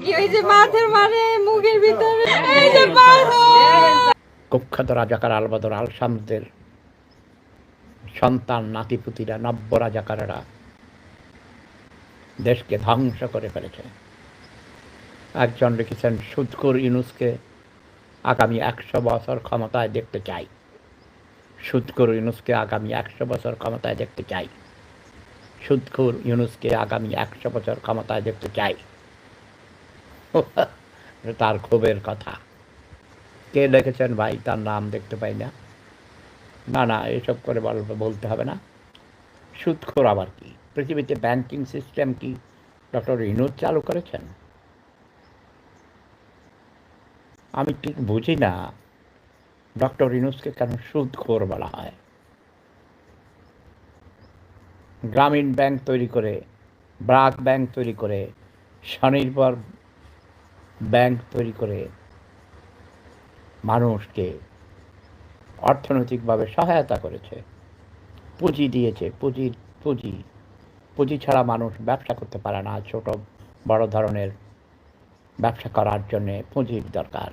কি ওই যে মাথার মারে মুখের ভিতরে এই যে কুখ্যাত রাজাকার আলবদর আল শামসদের সন্তান নাতিপুতিরা নব্য রাজাকারেরা দেশকে ধ্বংস করে ফেলেছে। একজন লিখেছেন, সুদখোর ইউনূসকে আগামী 100 বছর ক্ষমতায় দেখতে চাই। সুদখোর ইউনূসকে আগামী 100 বছর ক্ষমতায় দেখতে চাই। সুদখোর ইউনূসকে আগামী 100 বছর ক্ষমতায় দেখতে চাই। তার ক্ষোভের কথা। কে লিখেছেন ভাই? তার নাম দেখতে পাই না। না এসব করে বলতে হবে না। সুদখোর আবার কি? পৃথিবীতে ব্যাংকিং সিস্টেম কি ডক্টর ইউনূস চালু করেছেন? আমি ঠিক বুঝি না ডক্টর ইউনূসকে কেন সুদখোর বলা হয়। গ্রামীণ ব্যাংক তৈরি করে, ব্র্যাক ব্যাংক তৈরি করে, স্বনির্ভর ব্যাংক তৈরি করে মানুষকে অর্থনৈতিকভাবে সহায়তা করেছে, পুঁজি দিয়েছে। পুঁজি ছাড়া মানুষ ব্যবসা করতে পারে না। ছোট বড় ধরনের ব্যবসা করার জন্যে পুঁজির দরকার।